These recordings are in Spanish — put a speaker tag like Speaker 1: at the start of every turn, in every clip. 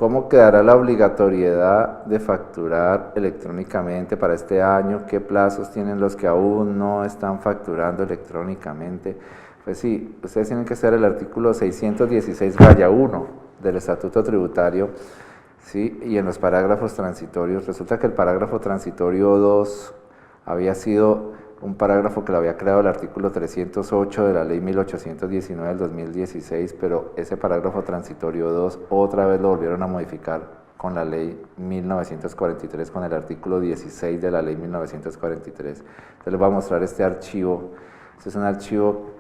Speaker 1: ¿Cómo quedará la obligatoriedad de facturar electrónicamente para este año? ¿Qué plazos tienen los que aún no están facturando electrónicamente? Pues sí, ustedes tienen que hacer el artículo 616-1 del Estatuto Tributario, ¿sí? Y en los parágrafos transitorios, resulta que el parágrafo transitorio 2 había sido un parágrafo que lo había creado el artículo 308 de la ley 1819 del 2016, pero ese parágrafo transitorio 2 otra vez lo volvieron a modificar con la ley 1943, con el artículo 16 de la ley 1943. Entonces les voy a mostrar este archivo. Este es un archivo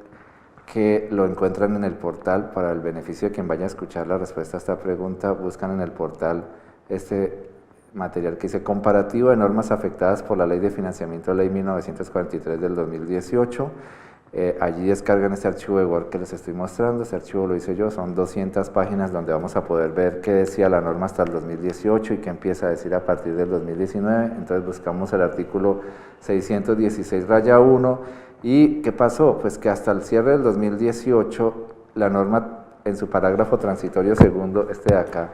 Speaker 1: que lo encuentran en el portal. Para el beneficio de quien vaya a escuchar la respuesta a esta pregunta, buscan en el portal este material que dice comparativo de normas afectadas por la ley de financiamiento, ley 1943 del 2018. Allí descargan este archivo de Word que les estoy mostrando. Este archivo lo hice yo, son 200 páginas donde vamos a poder ver qué decía la norma hasta el 2018 y qué empieza a decir a partir del 2019. Entonces buscamos el artículo 616-1 y ¿qué pasó? Pues que hasta el cierre del 2018 la norma en su parágrafo transitorio segundo, este de acá,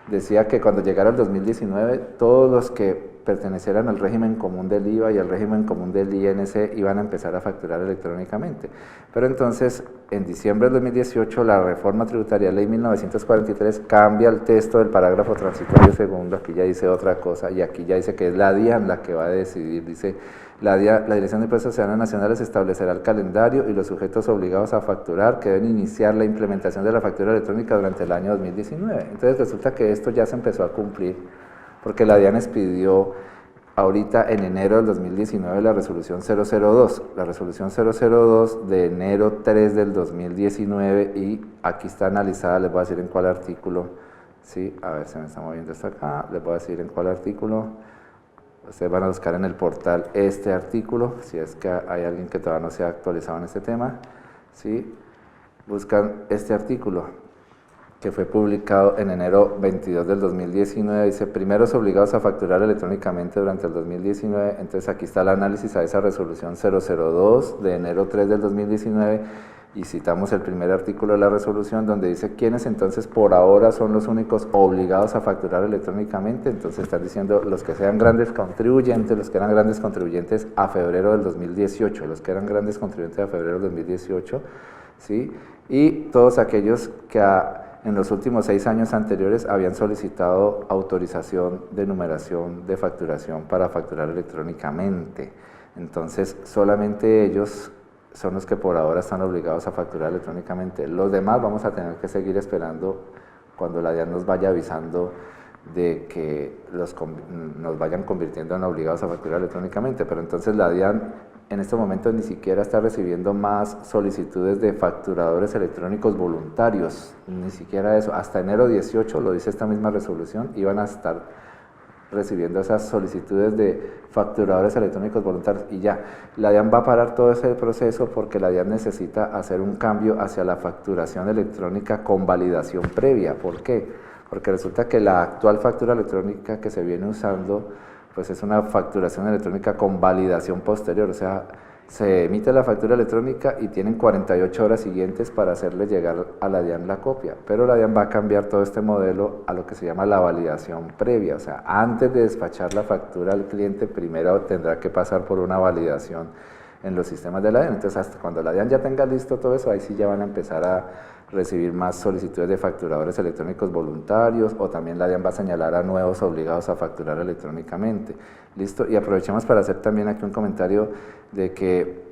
Speaker 1: decía que cuando llegara el 2019 todos los que pertenecieran al régimen común del IVA y al régimen común del INC iban a empezar a facturar electrónicamente. Pero entonces, en diciembre del 2018, la reforma tributaria, ley 1943, cambia el texto del parágrafo transitorio segundo, aquí ya dice otra cosa, y aquí ya dice que es la DIAN la que va a decidir, dice, la Dirección de Impuestos Ciudadanos Nacionales establecerá el calendario y los sujetos obligados a facturar que deben iniciar la implementación de la factura electrónica durante el año 2019. Entonces resulta que esto ya se empezó a cumplir, porque la DIAN expidió ahorita en enero del 2019 la resolución 002, la resolución 002 de enero 3 del 2019, y aquí está analizada, les voy a decir en cuál artículo, sí, a ver, se me está moviendo esto acá, les voy a decir en cuál artículo. Ustedes van a buscar en el portal este artículo, si es que hay alguien que todavía no se ha actualizado en este tema, ¿sí? Buscan este artículo, que fue publicado en enero 22 del 2019, dice, primeros obligados a facturar electrónicamente durante el 2019, entonces aquí está el análisis a esa resolución 002 de enero 3 del 2019, y citamos el primer artículo de la resolución donde dice quiénes entonces por ahora son los únicos obligados a facturar electrónicamente. Entonces están diciendo los que sean grandes contribuyentes, los que eran grandes contribuyentes a febrero del 2018, los que eran grandes contribuyentes a febrero del 2018, ¿sí? Y todos aquellos que en los últimos 6 años anteriores habían solicitado autorización de numeración de facturación para facturar electrónicamente. Entonces solamente ellos son los que por ahora están obligados a facturar electrónicamente. Los demás vamos a tener que seguir esperando cuando la DIAN nos vaya avisando de que nos vayan convirtiendo en obligados a facturar electrónicamente, pero entonces la DIAN en este momento ni siquiera está recibiendo más solicitudes de facturadores electrónicos voluntarios, ni siquiera eso. Hasta enero 18, lo dice esta misma resolución, iban a estar recibiendo esas solicitudes de facturadores electrónicos voluntarios y ya. La DIAN va a parar todo ese proceso porque la DIAN necesita hacer un cambio hacia la facturación electrónica con validación previa. ¿Por qué? Porque resulta que la actual factura electrónica que se viene usando pues es una facturación electrónica con validación posterior, o sea, se emite la factura electrónica y tienen 48 horas siguientes para hacerle llegar a la DIAN la copia, pero la DIAN va a cambiar todo este modelo a lo que se llama la validación previa, o sea, antes de despachar la factura al cliente, primero tendrá que pasar por una validación en los sistemas de la DIAN. Entonces, hasta cuando la DIAN ya tenga listo todo eso, ahí sí ya van a empezar a recibir más solicitudes de facturadores electrónicos voluntarios, o también la DIAN va a señalar a nuevos obligados a facturar electrónicamente. ¿Listo? Y aprovechemos para hacer también aquí un comentario de que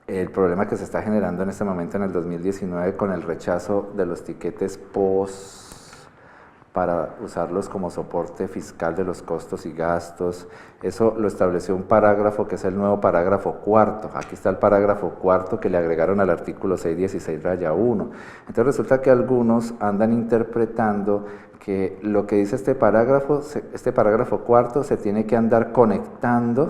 Speaker 1: el problema que se está generando en este momento en el 2019 con el rechazo de los tiquetes POS para usarlos como soporte fiscal de los costos y gastos, eso lo estableció un parágrafo que es el nuevo parágrafo cuarto. Aquí está el parágrafo cuarto que le agregaron al artículo 616-1. Entonces resulta que algunos andan interpretando que lo que dice este parágrafo cuarto se tiene que andar conectando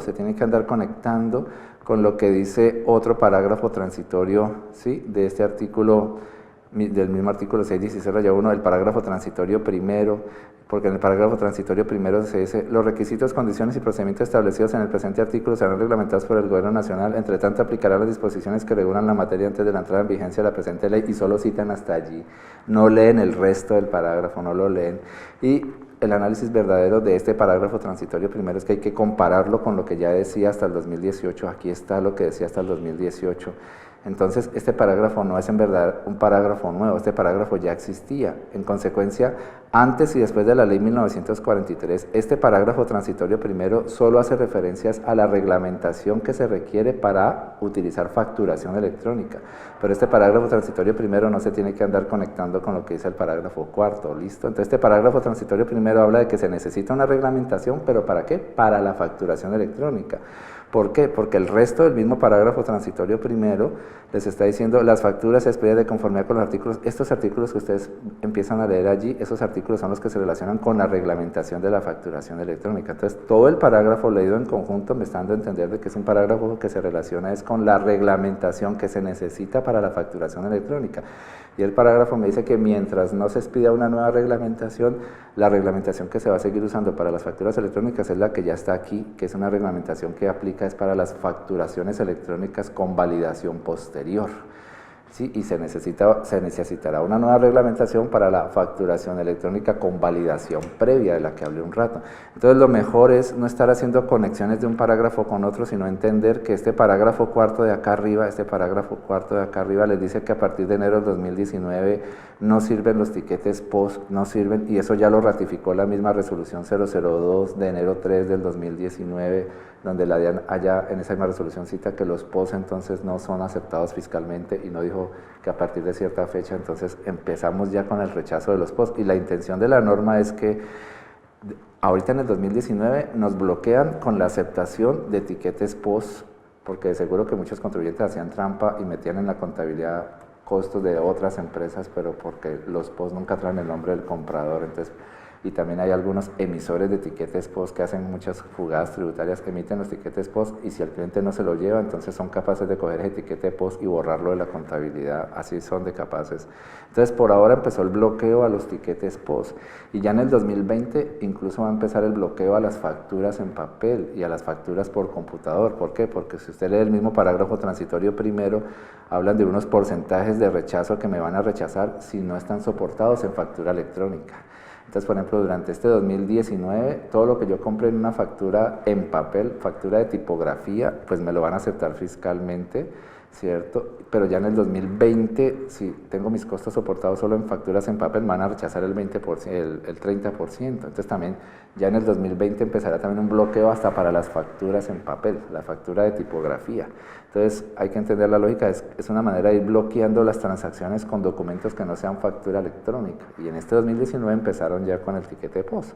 Speaker 1: con lo que dice otro parágrafo transitorio, ¿sí?, de este artículo del mismo artículo 616-1, el parágrafo transitorio primero, porque en el parágrafo transitorio primero se dice: los requisitos, condiciones y procedimientos establecidos en el presente artículo serán reglamentados por el Gobierno Nacional, entre tanto aplicarán las disposiciones que regulan la materia antes de la entrada en vigencia de la presente ley, y solo citan hasta allí, no leen el resto del parágrafo, no lo leen. Y el análisis verdadero de este parágrafo transitorio primero es que hay que compararlo con lo que ya decía hasta el 2018, aquí está lo que decía hasta el 2018. Entonces, este parágrafo no es en verdad un parágrafo nuevo, este parágrafo ya existía. En consecuencia, antes y después de la ley 1943, este parágrafo transitorio primero solo hace referencias a la reglamentación que se requiere para utilizar facturación electrónica. Pero este parágrafo transitorio primero no se tiene que andar conectando con lo que dice el parágrafo cuarto, ¿listo? Entonces, este parágrafo transitorio primero habla de que se necesita una reglamentación, ¿pero para qué? Para la facturación electrónica. ¿Por qué? Porque el resto del mismo parágrafo transitorio primero les está diciendo: las facturas se expiden de conformidad con los artículos. Estos artículos que ustedes empiezan a leer allí, esos artículos son los que se relacionan con la reglamentación de la facturación electrónica. Entonces, todo el parágrafo leído en conjunto me está dando a entender de que es un parágrafo que se relaciona es con la reglamentación que se necesita para la facturación electrónica. Y el parágrafo me dice que mientras no se expida una nueva reglamentación, la reglamentación que se va a seguir usando para las facturas electrónicas es la que ya está aquí, que es una reglamentación que aplica es para las facturaciones electrónicas con validación posterior. ¿Sí? Y se necesitará una nueva reglamentación para la facturación electrónica con validación previa, de la que hablé un rato. Entonces, lo mejor es no estar haciendo conexiones de un parágrafo con otro, sino entender que este parágrafo cuarto de acá arriba, les dice que a partir de enero del 2019 no sirven los tiquetes POS, no sirven, y eso ya lo ratificó la misma resolución 002 de enero 3 del 2019, donde la DIAN allá en esa misma resolución cita que los POS entonces no son aceptados fiscalmente, y no dijo que a partir de cierta fecha entonces empezamos ya con el rechazo de los POS. Y la intención de la norma es que ahorita en el 2019 nos bloquean con la aceptación de etiquetes POS, porque de seguro que muchos contribuyentes hacían trampa y metían en la contabilidad costos de otras empresas, pero porque los POS nunca traen el nombre del comprador. Entonces, y también hay algunos emisores de etiquetes POS que hacen muchas jugadas tributarias, que emiten los etiquetes POS, y si el cliente no se lo lleva, entonces son capaces de coger ese etiquete POS y borrarlo de la contabilidad. Así son de capaces. Entonces, por ahora empezó el bloqueo a los tiquetes POS, y ya en el 2020 incluso va a empezar el bloqueo a las facturas en papel y a las facturas por computador. ¿Por qué? Porque si usted lee el mismo parágrafo transitorio primero, hablan de unos porcentajes de rechazo que me van a rechazar si no están soportados en factura electrónica. Entonces, por ejemplo, durante este 2019, todo lo que yo compre en una factura en papel, factura de tipografía, pues me lo van a aceptar fiscalmente, ¿cierto? Pero ya en el 2020, si tengo mis costos soportados solo en facturas en papel, me van a rechazar el 20%, el 30%. Entonces, también ya en el 2020 empezará también un bloqueo hasta para las facturas en papel, la factura de tipografía. Entonces, hay que entender la lógica, es una manera de ir bloqueando las transacciones con documentos que no sean factura electrónica. Y en este 2019 empezaron ya con el tiquete POS.